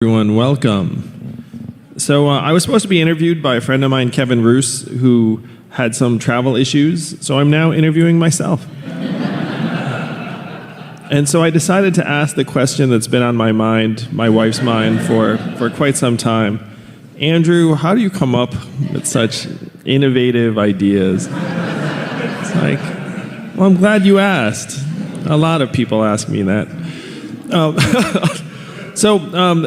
Everyone, welcome. So I was supposed to be interviewed by a friend of mine, Kevin Roos, who had some travel issues, so I'm now interviewing myself. And so I decided to ask the question that's been on my mind, my wife's mind, for quite some time. Andrew, how do you come up with such innovative ideas? It's like, well, I'm glad you asked. A lot of people ask me that. So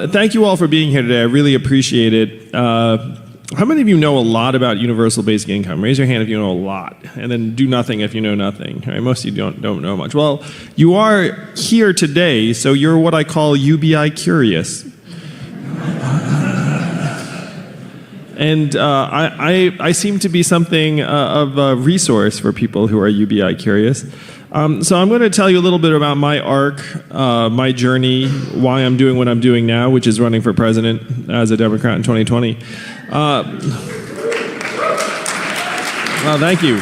thank you all for being here today. I really appreciate it. How many of you know a lot about universal basic income? Raise your hand if you know a lot, and then do nothing if you know nothing. All right, most of you don't know much. Well, you are here today, so you're what I call UBI curious. And I seem to be something of a resource for people who are UBI curious. So I'm going to tell you a little bit about my arc, my journey, why I'm doing what I'm doing now, which is running for president as a Democrat in 2020. Well, thank you.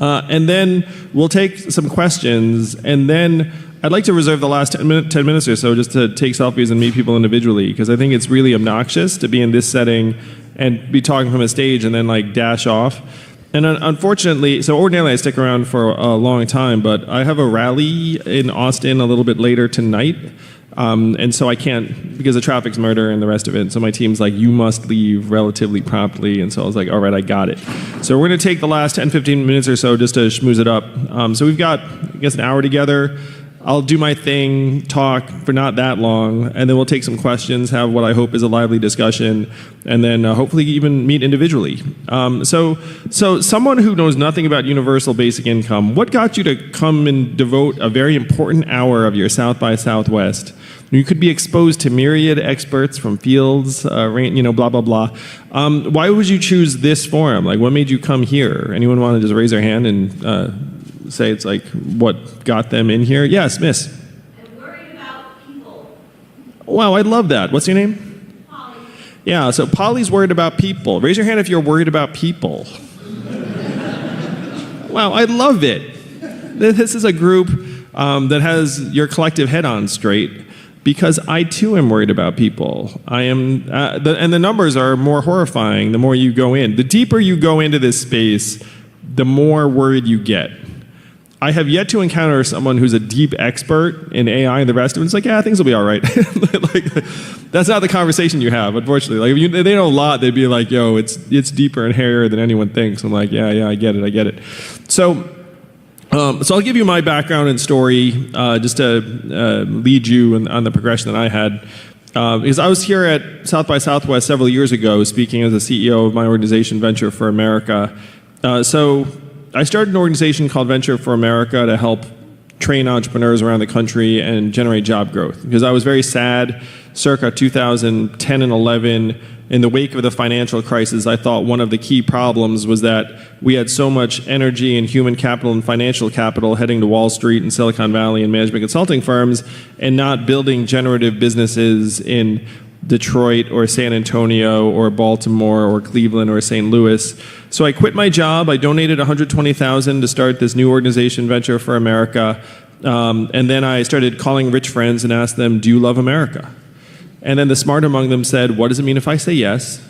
And then we'll take some questions, and then I'd like to reserve the last 10 minutes or so just to take selfies and meet people individually, because I think it's really obnoxious to be in this setting and be talking from a stage and then like dash off. And unfortunately, so ordinarily I stick around for a long time, but I have a rally in Austin a little bit later tonight, and so I can't, because the traffic's murder and the rest of it, so my team's like, you must leave relatively promptly, and so I was like, all right, I got it. So we're going to take the last 10, 15 minutes or so just to schmooze it up. So we've got, I guess, an hour together. I'll do my thing, talk for not that long, and then we'll take some questions, have what I hope is a lively discussion, and then hopefully even meet individually. So someone who knows nothing about universal basic income, what got you to come and devote a very important hour of your South by Southwest? You could be exposed to myriad experts from fields, blah, blah, blah. Why would you choose this forum? Like, what made you come here? Anyone want to just raise their hand and say it's like what got them in here? Yes, miss. I'm worried about people. Wow, I love that. What's your name? Polly. Yeah, so Polly's worried about people. Raise your hand if you're worried about people. Wow, I love it. This is a group that has your collective head on straight, because I too am worried about people. I am, and the numbers are more horrifying the more you go in. The deeper you go into this space, the more worried you get. I have yet to encounter someone who's a deep expert in AI and the rest of it. It's like, yeah, things will be all right. Like, that's not the conversation you have, unfortunately. Like, if they know a lot, they'd be like, yo, it's deeper and hairier than anyone thinks. I'm like, yeah, I get it. So I'll give you my background and story just to lead you on the progression that I had. Because I was here at South by Southwest several years ago speaking as the CEO of my organization, Venture for America. So I started an organization called Venture for America to help train entrepreneurs around the country and generate job growth. Because I was very sad, circa 2010 and 11, in the wake of the financial crisis, I thought one of the key problems was that we had so much energy and human capital and financial capital heading to Wall Street and Silicon Valley and management consulting firms, and not building generative businesses in Detroit or San Antonio or Baltimore or Cleveland or St. Louis. So I quit my job. I donated $120,000 to start this new organization, Venture for America. And then I started calling rich friends and asked them, do you love America? And then the smart among them said, what does it mean if I say yes?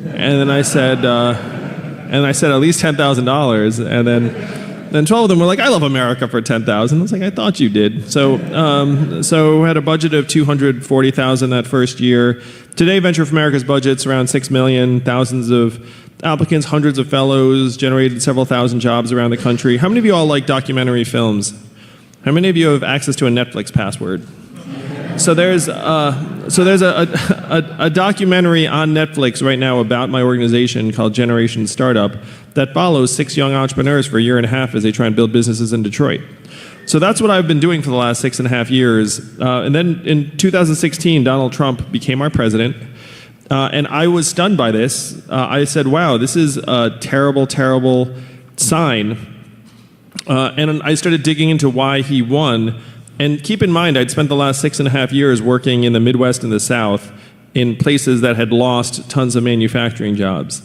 And then I said, at least $10,000. And then 12 of them were like, I love America for $10,000. I was like, I thought you did. So we had a budget of $240,000 that first year. Today, Venture for America's budget's around $6 million, thousands of applicants, hundreds of fellows, generated several thousand jobs around the country. How many of you all like documentary films? How many of you have access to a Netflix password? So there's a documentary on Netflix right now about my organization called Generation Startup that follows 6 young entrepreneurs for a year and a half as they try and build businesses in Detroit. So that's what I've been doing for the last 6.5 years. And then in 2016, Donald Trump became our president. And I was stunned by this. I said, wow, this is a terrible, terrible sign. And I started digging into why he won. And keep in mind, I'd spent the last 6.5 years working in the Midwest and the South in places that had lost tons of manufacturing jobs.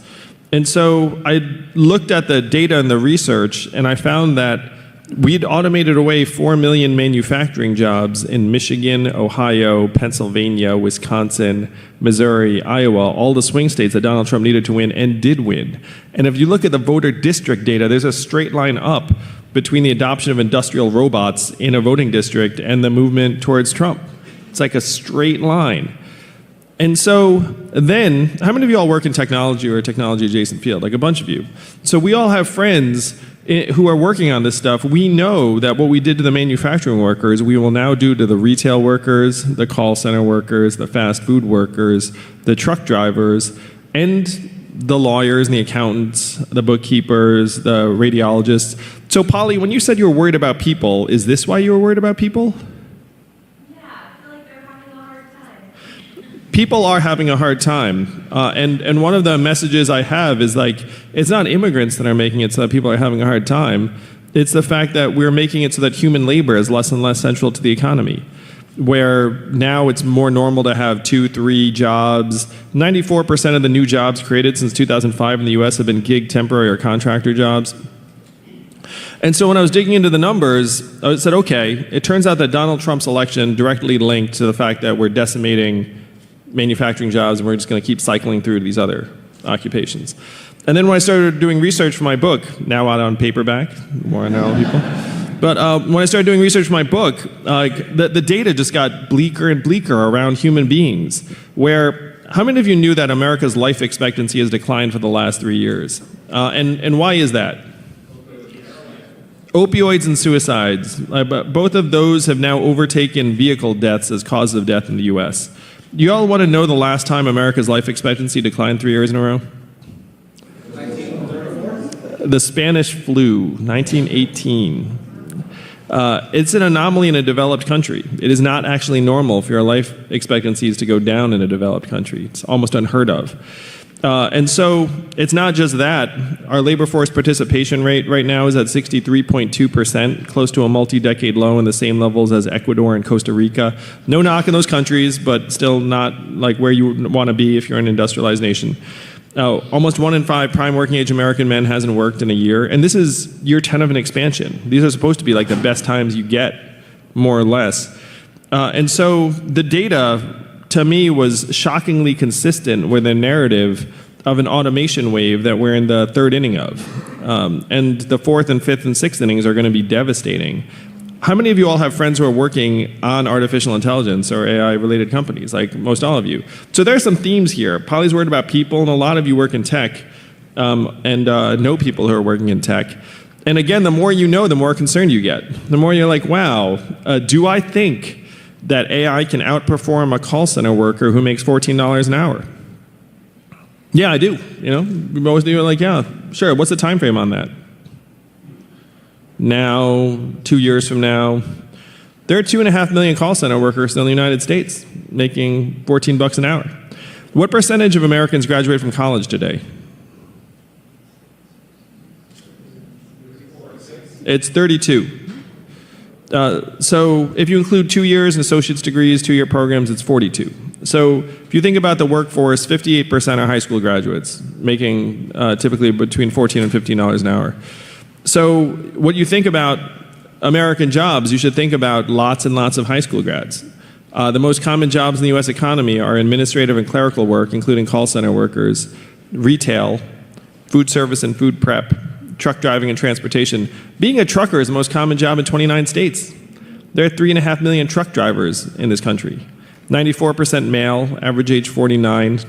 And so I looked at the data and the research, and I found that we'd automated away 4 million manufacturing jobs in Michigan, Ohio, Pennsylvania, Wisconsin, Missouri, Iowa, all the swing states that Donald Trump needed to win and did win. And if you look at the voter district data, there's a straight line up between the adoption of industrial robots in a voting district and the movement towards Trump. It's like a straight line. And so then, how many of you all work in technology or a technology adjacent field? Like a bunch of you. So we all have friends who are working on this stuff. We know that what we did to the manufacturing workers, we will now do to the retail workers, the call center workers, the fast food workers, the truck drivers, and the lawyers and the accountants, the bookkeepers, the radiologists. So Polly, when you said you were worried about people, is this why you were worried about people? People are having a hard time. And one of the messages I have is like, it's not immigrants that are making it so that people are having a hard time. It's the fact that we're making it so that human labor is less and less central to the economy, where now it's more normal to have 2, 3 jobs. 94% of the new jobs created since 2005 in the US have been gig, temporary, or contractor jobs. And so when I was digging into the numbers, I said, okay, it turns out that Donald Trump's election directly linked to the fact that we're decimating manufacturing jobs, and we're just going to keep cycling through these other occupations. And then when I started doing research for my book, now out on paperback, more on all people. But when I started doing research for my book, the data just got bleaker and bleaker around human beings. Where, how many of you knew that America's life expectancy has declined for the last 3 years? And why is that? Opioids and suicides. Both of those have now overtaken vehicle deaths as causes of death in the US. You all want to know the last time America's life expectancy declined 3 years in a row? 1934? The Spanish flu, 1918. It's an anomaly in a developed country. It is not actually normal for your life expectancies to go down in a developed country. It's almost unheard of. And so it's not just that. Our labor force participation rate right now is at 63.2%, close to a multi-decade low, and the same levels as Ecuador and Costa Rica. No knock in those countries, but still not like where you want to be if you're an industrialized nation. Almost 1 in 5 prime working age American men hasn't worked in a year, and this is year 10 of an expansion. These are supposed to be like the best times you get, more or less. And so the data, to me, was shockingly consistent with a narrative of an automation wave that we're in the 3rd inning of. And the 4th and 5th and 6th innings are going to be devastating. How many of you all have friends who are working on artificial intelligence or AI-related companies, like most all of you? So there are some themes here. Polly's worried about people, and a lot of you work in tech and know people who are working in tech. And again, the more you know, the more concerned you get. The more you're like, wow, do I think that AI can outperform a call center worker who makes $14 an hour? Yeah, I do. You know, we always do like, yeah, sure. What's the time frame on that? Now, 2 years from now, there are 2.5 million call center workers in the United States making $14 an hour. What percentage of Americans graduate from college today? It's 32. So if you include 2 years and associate's degrees, 2-year programs, it's 42. So if you think about the workforce, 58% are high school graduates, making typically between $14 and $15 an hour. So what you think about American jobs, you should think about lots and lots of high school grads. The most common jobs in the US economy are administrative and clerical work, including call center workers, retail, food service and food prep, truck driving and transportation. Being a trucker is the most common job in 29 states. There are 3.5 million truck drivers in this country. 94% male, average age 49,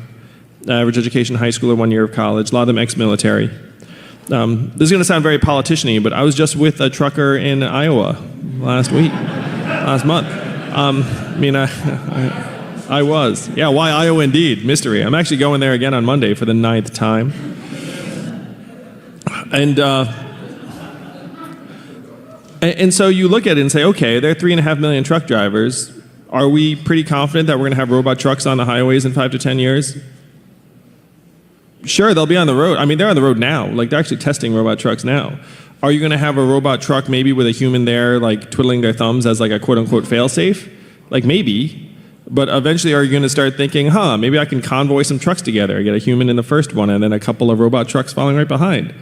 average education high school or 1 year of college, a lot of them ex-military. This is going to sound very politician-y, but I was just with a trucker in Iowa last month. I was. Yeah, why Iowa indeed? Mystery. I'm actually going there again on Monday for the 9th time. And so you look at it and say, okay, there are 3.5 million truck drivers. Are we pretty confident that we're going to have robot trucks on the highways in 5 to 10 years? Sure, they'll be on the road. I mean, they're on the road now. Like, they're actually testing robot trucks now. Are you going to have a robot truck maybe with a human there, like, twiddling their thumbs as, like, a quote-unquote fail-safe? Like, maybe. But eventually, are you going to start thinking, maybe I can convoy some trucks together, get a human in the first one, and then a couple of robot trucks following right behind?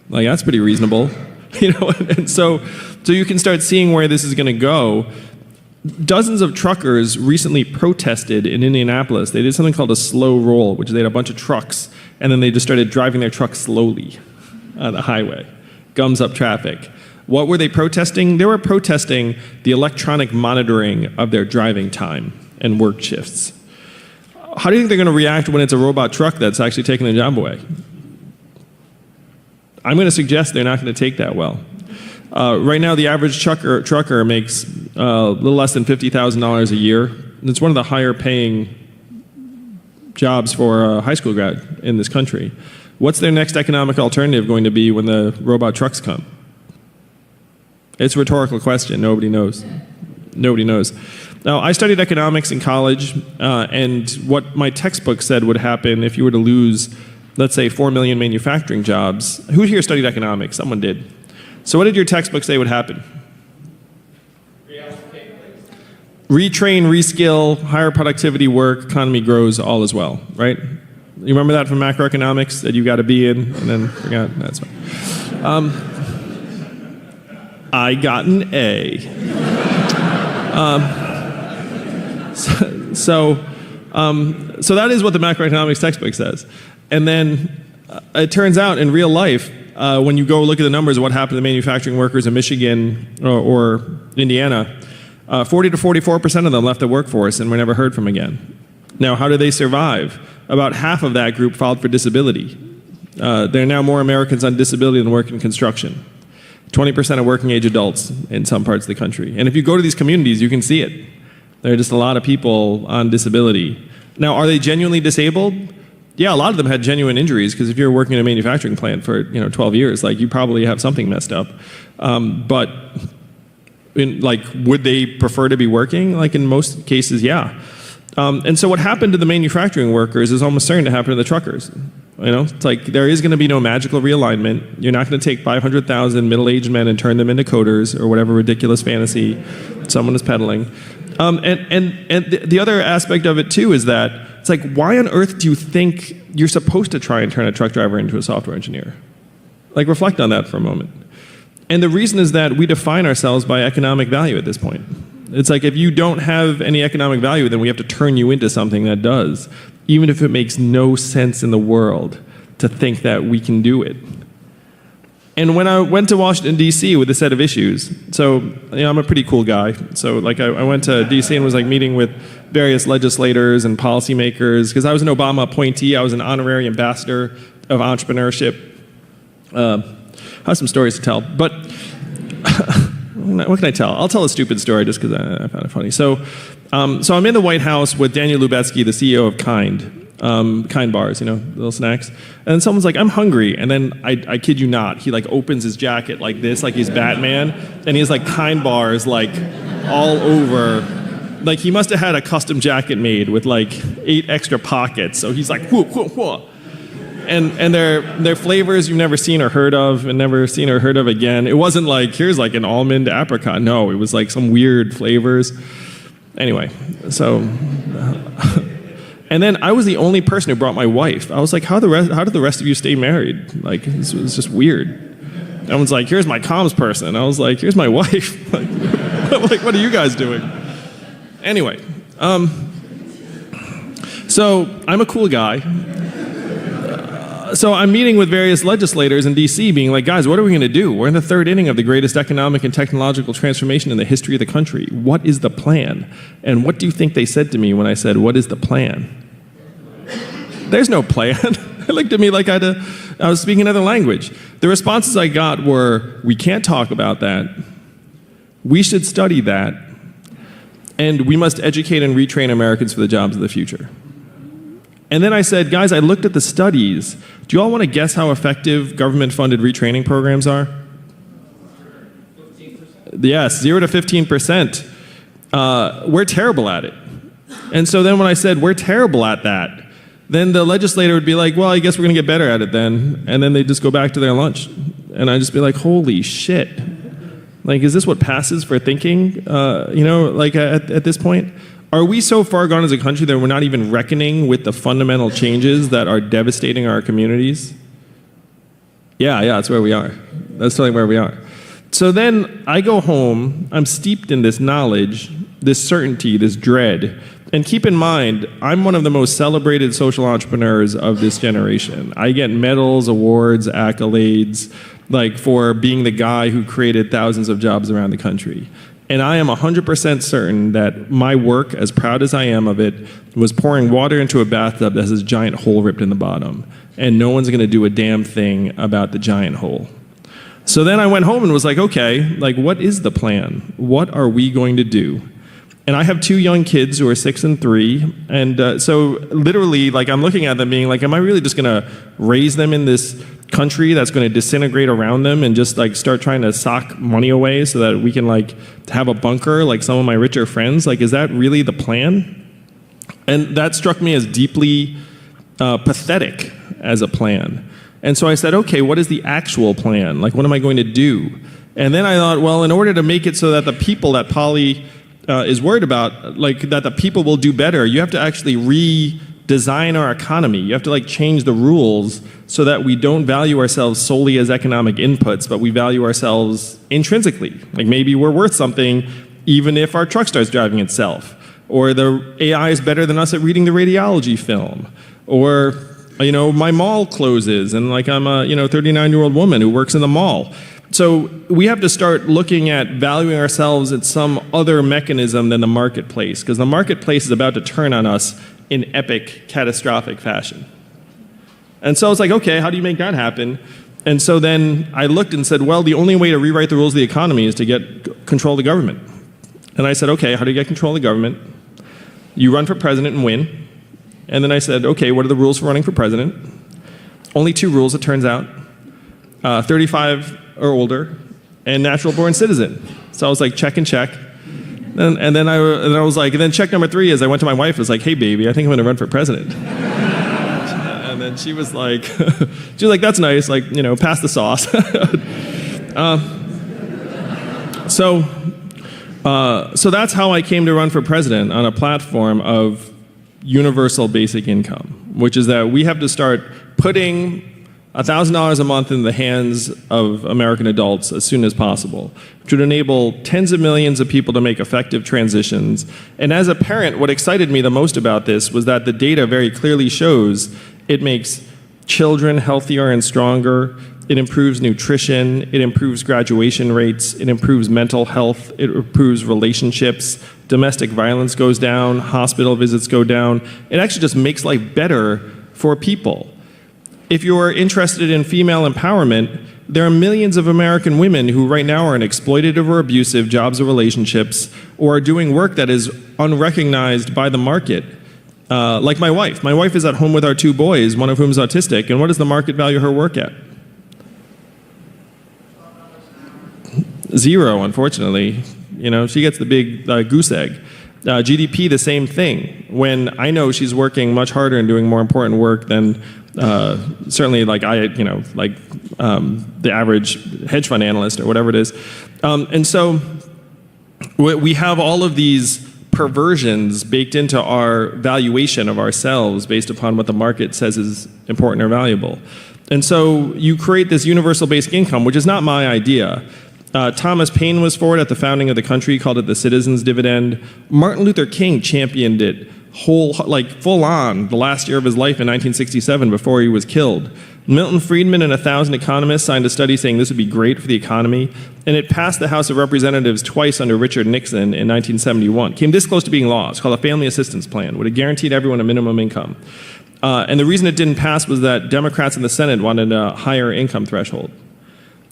Like, that's pretty reasonable. And so you can start seeing where this is going to go. Dozens of truckers recently protested in Indianapolis. They did something called a slow roll, which they had a bunch of trucks, and then they just started driving their trucks slowly on the highway, gums up traffic. What were they protesting? They were protesting the electronic monitoring of their driving time and work shifts. How do you think they're going to react when it's a robot truck that's actually taking their job away? I'm going to suggest they're not going to take that well. Right now, the average trucker makes a little less than $50,000 a year. It's one of the higher paying jobs for a high school grad in this country. What's their next economic alternative going to be when the robot trucks come? It's a rhetorical question. Nobody knows. Nobody knows. Now, I studied economics in college, and what my textbook said would happen if you were to lose, let's say, 4 million manufacturing jobs. Who here studied economics? Someone did. So what did your textbook say would happen? Retrain, reskill, higher productivity work, economy grows, all is well, right? You remember that from macroeconomics that you got to be in, and then forgot? That's fine. I got an A. So that is what the macroeconomics textbook says. And then it turns out in real life, when you go look at the numbers of what happened to the manufacturing workers in Michigan or Indiana, 40 to 44% of them left the workforce and were never heard from again. Now, how do they survive? About half of that group filed for disability. There are now more Americans on disability than work in construction. 20% of working age adults in some parts of the country. And if you go to these communities, you can see it. There are just a lot of people on disability. Now, are they genuinely disabled? Yeah, a lot of them had genuine injuries, because if you're working in a manufacturing plant for 12 years, you probably have something messed up. But would they prefer to be working? In most cases, yeah. And so what happened to the manufacturing workers is almost certain to happen to the truckers. It's there is going to be no magical realignment. You're not going to take 500,000 middle-aged men and turn them into coders or whatever ridiculous fantasy someone is peddling. And the other aspect of it too is that it's why on earth do you think you're supposed to try and turn a truck driver into a software engineer? Reflect on that for a moment. And the reason is that we define ourselves by economic value at this point. It's if you don't have any economic value, then we have to turn you into something that does, even if it makes no sense in the world to think that we can do it. And when I went to Washington, D.C. with a set of issues, so I'm a pretty cool guy. So I went to D.C. and was meeting with various legislators and policymakers, because I was an Obama appointee. I was an honorary ambassador of entrepreneurship. I have some stories to tell, but what can I tell? I'll tell a stupid story just because I found it funny. So I'm in the White House with Daniel Lubetzky, the CEO of Kind bars, little snacks. And then someone's I'm hungry. And then I kid you not, he opens his jacket like this, like he's Batman. And he has Kind bars all over. He must have had a custom jacket made with 8 extra pockets. So he's whoa, whoa, whoa. And they're flavors you've never seen or heard of and never seen or heard of again. It wasn't here's an almond apricot. No, it was some weird flavors. Anyway, so... And then I was the only person who brought my wife. I was how did the rest of you stay married? This was just weird. Everyone's here's my comms person. I was here's my wife. What are you guys doing? Anyway, so I'm a cool guy. So I'm meeting with various legislators in D.C. being guys, what are we going to do? We're in the third inning of the greatest economic and technological transformation in the history of the country. What is the plan? And what do you think they said to me when I said, what is the plan? There's no plan. They looked at me I was speaking another language. The responses I got were, we can't talk about that. We should study that. And we must educate and retrain Americans for the jobs of the future. And then I said, guys, I looked at the studies. Do you all want to guess how effective government-funded retraining programs are? 15%? Yes, 0 to 15%. We're terrible at it. And so then when I said, we're terrible at that, then the legislator would be well, I guess we're going to get better at it then. And then they'd just go back to their lunch. And I'd just be holy shit. Is this what passes for thinking, at this point? Are we so far gone as a country that we're not even reckoning with the fundamental changes that are devastating our communities? Yeah, that's where we are. That's totally where we are. So then I go home, I'm steeped in this knowledge, this certainty, this dread. And keep in mind, I'm one of the most celebrated social entrepreneurs of this generation. I get medals, awards, accolades, like for being the guy who created thousands of jobs around the country. And I am 100% certain that my work, as proud as I am of it, was pouring water into a bathtub that has this giant hole ripped in the bottom. And no one's gonna do a damn thing about the giant hole. So then I went home and was like, okay, like what is the plan? What are we going to do? And I have two young kids who are 6 and 3. And so literally, like I'm looking at them being like, am I really just gonna raise them in this country that's gonna disintegrate around them and just like start trying to sock money away so that we can like have a bunker like some of my richer friends? Like, is that really the plan? And that struck me as deeply pathetic as a plan. And so I said, okay, what is the actual plan? Like, what am I going to do? And then I thought, well, in order to make it so that the people that Polly is worried about, like that the people will do better, you have to actually redesign our economy. You have to like change the rules so that we don't value ourselves solely as economic inputs, but we value ourselves intrinsically. Like maybe we're worth something even if our truck starts driving itself, or the AI is better than us at reading the radiology film, or you know, my mall closes and like I'm a 39-year-old woman who works in the mall. So we have to start looking at valuing ourselves at some other mechanism than the marketplace, because the marketplace is about to turn on us in epic, catastrophic fashion. And so I was like, okay, how do you make that happen? And so then I looked and said, well, the only way to rewrite the rules of the economy is to get control of the government. And I said, okay, how do you get control of the government? You run for president and win. And then I said, okay, what are the rules for running for president? Only 2 rules, it turns out. 35 or older, and natural born citizen. So I was like, check and check. And then I was like, and then check number 3 is I went to my wife and was like, hey baby, I think I'm gonna run for president. And then she was like, that's nice, like, pass the sauce. So that's how I came to run for president, on a platform of universal basic income, which is that we have to start putting $1,000 a month in the hands of American adults as soon as possible, which would enable tens of millions of people to make effective transitions. And as a parent, what excited me the most about this was that the data very clearly shows it makes children healthier and stronger, it improves nutrition, it improves graduation rates, it improves mental health, it improves relationships, domestic violence goes down, hospital visits go down. It actually just makes life better for people. If you're interested in female empowerment, there are millions of American women who right now are in exploitative or abusive jobs or relationships, or are doing work that is unrecognized by the market. Like my wife. My wife is at home with our 2 boys, one of whom is autistic, and what does the market value her work at? 0, unfortunately. She gets the big goose egg. GDP, the same thing. When I know she's working much harder and doing more important work than certainly like the average hedge fund analyst or whatever it is. And so we have all of these perversions baked into our valuation of ourselves based upon what the market says is important or valuable. And so you create this universal basic income, which is not my idea. Thomas Paine was for it at the founding of the country, called it the citizens' dividend. Martin Luther King championed it full on the last year of his life in 1967 before he was killed. Milton Friedman and 1,000 economists signed a study saying this would be great for the economy, and it passed the House of Representatives twice under Richard Nixon in 1971. Came this close to being law. It's called a Family Assistance Plan, would have guaranteed everyone a minimum income. And the reason it didn't pass was that Democrats in the Senate wanted a higher income threshold.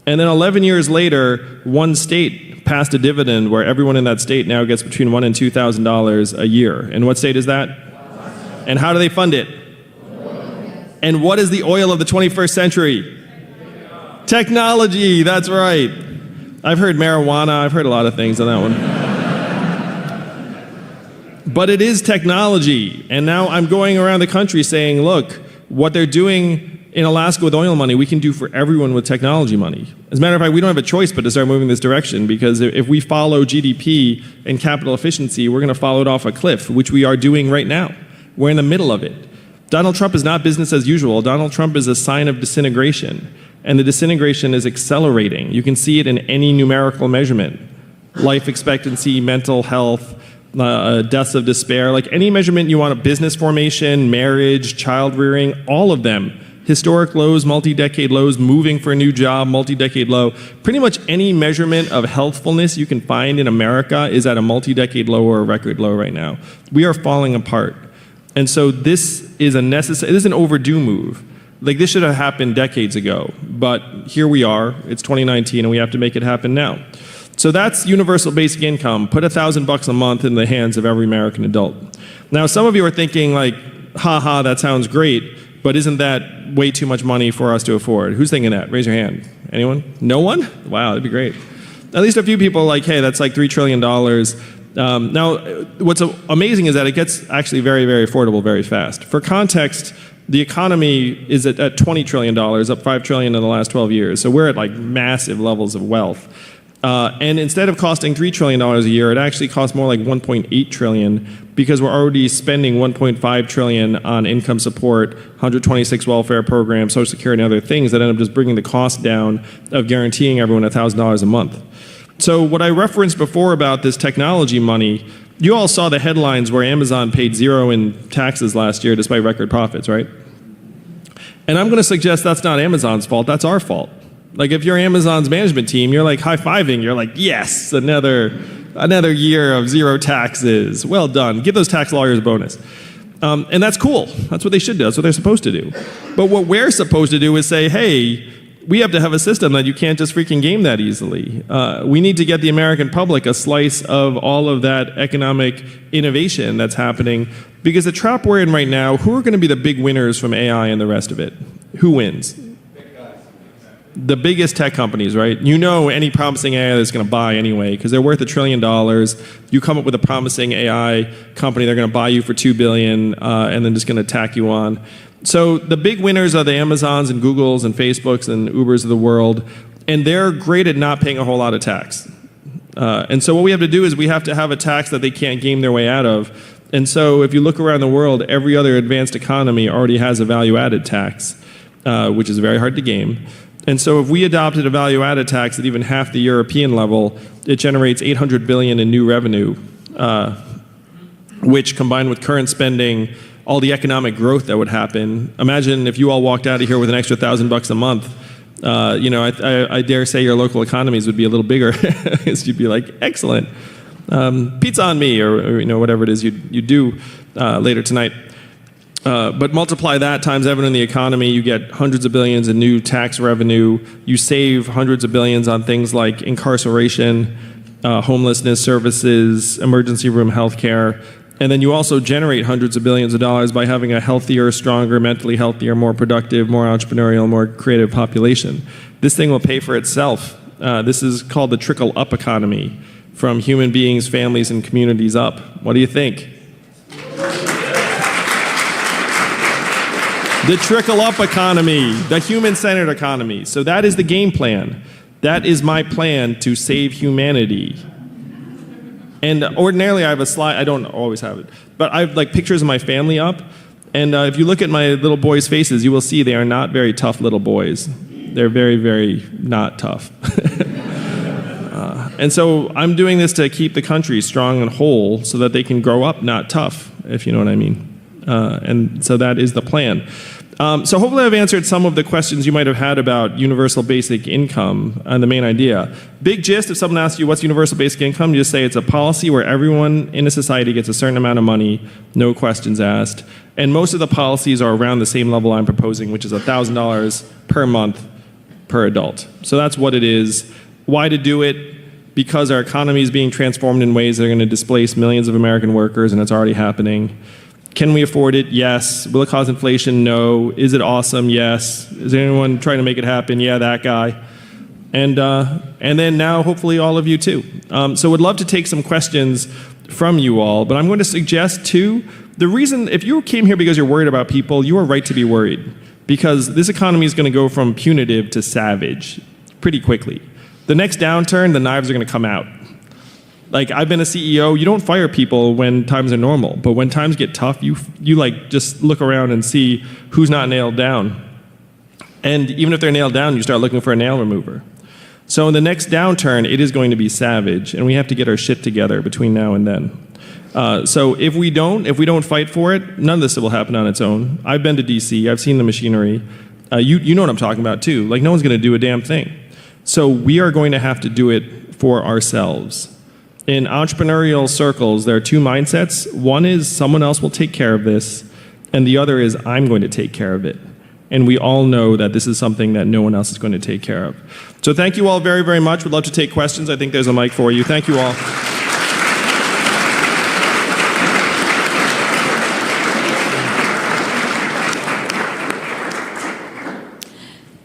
And then 11 years later, one state passed a dividend where everyone in that state now gets between $1,000 and $2,000 a year. And what state is that? And how do they fund it? And what is the oil of the 21st century? Technology, that's right. I've heard marijuana, I've heard a lot of things on that one. But it is technology. And now I'm going around the country saying, look, what they're doing in Alaska with oil money, we can do for everyone with technology money. As a matter of fact, we don't have a choice but to start moving this direction, because if we follow GDP and capital efficiency, we're going to follow it off a cliff, which we are doing right now. We're in the middle of it. Donald Trump is not business as usual. Donald Trump is a sign of disintegration. and the disintegration is accelerating. You can see it in any numerical measurement. Life expectancy, mental health, deaths of despair, like any measurement you want, business formation, marriage, child rearing, all of them. Historic lows, multi-decade lows, moving for a new job, multi-decade low. Pretty much any measurement of healthfulness you can find in America is at a multi-decade low or a record low right now. We are falling apart. And so this is this is an overdue move. Like this should have happened decades ago, but here we are, it's 2019 and we have to make it happen now. So that's universal basic income. Put $1,000 a month in the hands of every American adult. Now some of you are thinking like, haha, that sounds great, but isn't that way too much money for us to afford? Who's thinking that? Raise your hand. Anyone? No one? Wow, that'd be great. At least a few people like, hey, that's like $3 trillion. Now, what's amazing is that it gets actually very, very affordable very fast. For context, the economy is at $20 trillion, up $5 trillion in the last 12 years. So we're at like massive levels of wealth. And instead of costing $3 trillion a year, it actually costs more like $1.8 trillion because we're already spending $1.5 trillion on income support, 126 welfare programs, Social Security, and other things that end up just bringing the cost down of guaranteeing everyone $1,000 a month. So what I referenced before about this technology money, you all saw the headlines where Amazon paid zero in taxes last year despite record profits, right? And I'm going to suggest that's not Amazon's fault, that's our fault. Like if you're Amazon's management team, you're like high-fiving, you're like, yes, another year of zero taxes. Well done. Give those tax lawyers a bonus. And that's cool. That's what they should do. That's what they're supposed to do. But what we're supposed to do is say, hey, we have to have a system that you can't just freaking game that easily. We need to get the American public a slice of all of that economic innovation that's happening. Because the trap we're in right now, who are going to be the big winners from AI and the rest of it? Who wins? The biggest tech companies, right? You know any promising AI that's going to buy anyway, because they're worth $1 trillion. You come up with a promising AI company, they're going to buy you for $2 billion, and then just going to tack you on. So the big winners are the Amazons and Googles and Facebooks and Ubers of the world, and they're great at not paying a whole lot of tax. And so what we have to do is we have to have a tax that they can't game their way out of. And so if you look around the world, every other advanced economy already has a value-added tax, which is very hard to game. And so if we adopted a value-added tax at even half the European level, it generates $800 billion in new revenue, which combined with current spending, all the economic growth that would happen. Imagine if you all walked out of here with an extra $1,000 a month. I dare say your local economies would be a little bigger. You'd be like, excellent. Pizza on me, or whatever it is you do later tonight. But multiply that times everyone in the economy, you get hundreds of billions in new tax revenue. You save hundreds of billions on things like incarceration, homelessness services, emergency room healthcare. And then you also generate hundreds of billions of dollars by having a healthier, stronger, mentally healthier, more productive, more entrepreneurial, more creative population. This thing will pay for itself. This is called the trickle-up economy, from human beings, families, and communities up. What do you think? The trickle-up economy, the human-centered economy. So that is the game plan. That is my plan to save humanity. And ordinarily I have a slide, I don't always have it, but I have like pictures of my family up. And if you look at my little boys' faces, you will see they are not very tough little boys. They're very, very not tough. And so I'm doing this to keep the country strong and whole so that they can grow up not tough, if you know what I mean. And so that is the plan. So hopefully I've answered some of the questions you might have had about universal basic income and the main idea. Big gist, if someone asks you what's universal basic income, you just say it's a policy where everyone in a society gets a certain amount of money, no questions asked. And most of the policies are around the same level I'm proposing, which is $1,000 per month per adult. So that's what it is. Why to do it? Because our economy is being transformed in ways that are going to displace millions of American workers, and it's already happening. Can we afford it? Yes. Will it cause inflation? No. Is it awesome? Yes. Is there anyone trying to make it happen? Yeah, that guy. And then now, hopefully, all of you too. So would love to take some questions from you all, but I'm going to suggest too, the reason, if you came here because you're worried about people, you are right to be worried, because this economy is going to go from punitive to savage pretty quickly. The next downturn, the knives are going to come out. Like, I've been a CEO, you don't fire people when times are normal, but when times get tough, you like just look around and see who's not nailed down. And even if they're nailed down, you start looking for a nail remover. So in the next downturn, it is going to be savage, and we have to get our shit together between now and then. So if we don't fight for it, none of this will happen on its own. I've been to DC, I've seen the machinery. You know what I'm talking about too. Like, no one's going to do a damn thing. So we are going to have to do it for ourselves. In entrepreneurial circles, there are two mindsets. One is someone else will take care of this, and the other is I'm going to take care of it. And we all know that this is something that no one else is going to take care of. So thank you all very, very much. We'd love to take questions. I think there's a mic for you. Thank you all.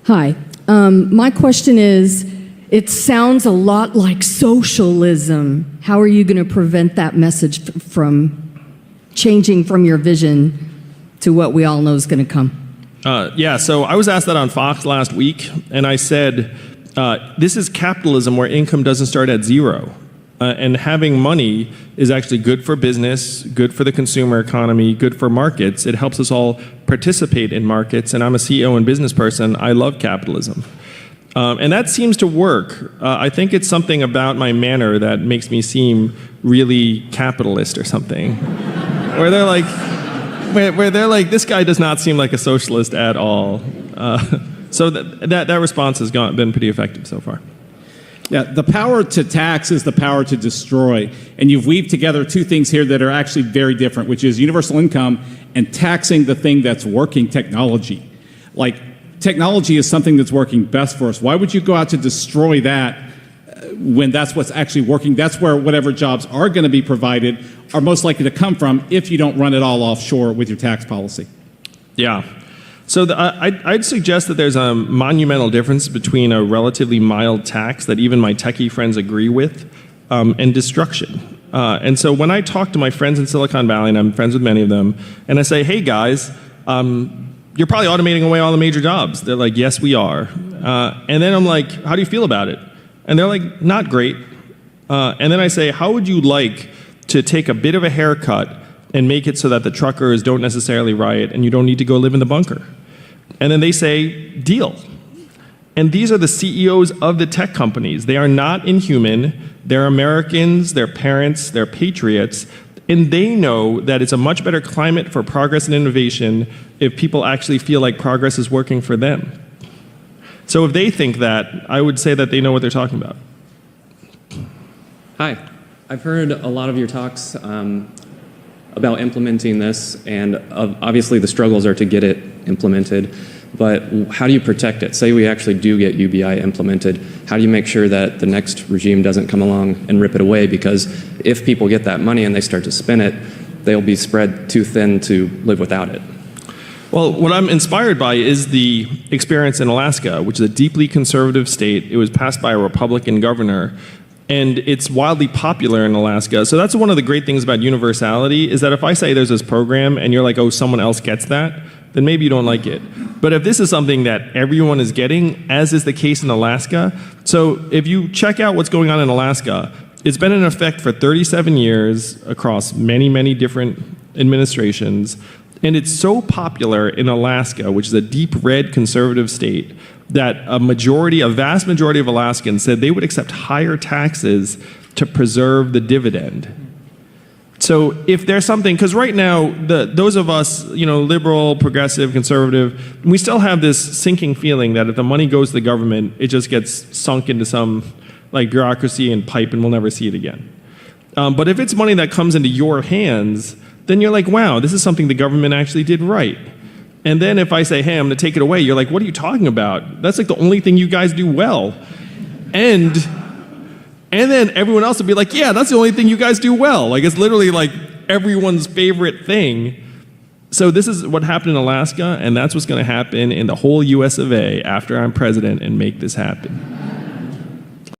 Hi. My question is, it sounds a lot like socialism. How are you going to prevent that message from changing from your vision to what we all know is going to come? Yeah, so I was asked that on Fox last week, and I said, this is capitalism where income doesn't start at zero. And having money is actually good for business, good for the consumer economy, good for markets. It helps us all participate in markets, and I'm a CEO and business person. I love capitalism. And that seems to work. I think it's something about my manner that makes me seem really capitalist or something. Where they're like, this guy does not seem like a socialist at all. So that response has been pretty effective so far. Yeah, the power to tax is the power to destroy. And you've weaved together two things here that are actually very different, which is universal income and taxing the thing that's working, technology. Like, technology is something that's working best for us. Why would you go out to destroy that when that's what's actually working? That's where whatever jobs are going to be provided are most likely to come from if you don't run it all offshore with your tax policy. Yeah. So I'd suggest that there's a monumental difference between a relatively mild tax that even my techie friends agree with and destruction. And so when I talk to my friends in Silicon Valley, and I'm friends with many of them, and I say, hey guys, you're probably automating away all the major jobs. They're like, yes, we are. And then I'm like, how do you feel about it? And they're like, not great. And then I say, how would you like to take a bit of a haircut and make it so that the truckers don't necessarily riot and you don't need to go live in the bunker? And then they say, deal. And these are the CEOs of the tech companies. They are not inhuman. They're Americans, they're parents, they're patriots. And they know that it's a much better climate for progress and innovation if people actually feel like progress is working for them. So if they think that, I would say that they know what they're talking about. Hi. I've heard a lot of your talks about implementing this, and obviously the struggles are to get it implemented, but how do you protect it? Say we actually do get UBI implemented, how do you make sure that the next regime doesn't come along and rip it away? Because if people get that money and they start to spend it, they'll be spread too thin to live without it. Well, what I'm inspired by is the experience in Alaska, which is a deeply conservative state. It was passed by a Republican governor, and it's wildly popular in Alaska. So that's one of the great things about universality, is that if I say there's this program and you're like, oh, someone else gets that, then maybe you don't like it. But if this is something that everyone is getting, as is the case in Alaska, so if you check out what's going on in Alaska, it's been in effect for 37 years across many, many different administrations. And it's so popular in Alaska, which is a deep red conservative state, that a vast majority of Alaskans said they would accept higher taxes to preserve the dividend. So if there's something, because right now, those of us, liberal, progressive, conservative, we still have this sinking feeling that if the money goes to the government, it just gets sunk into some bureaucracy and pipe and we'll never see it again. But if it's money that comes into your hands, then you're like, wow, this is something the government actually did right. And then if I say, hey, I'm going to take it away, you're like, what are you talking about? That's the only thing you guys do well. And then everyone else will be like, yeah, that's the only thing you guys do well. It's literally everyone's favorite thing. So this is what happened in Alaska, and that's what's going to happen in the whole US of A after I'm president and make this happen.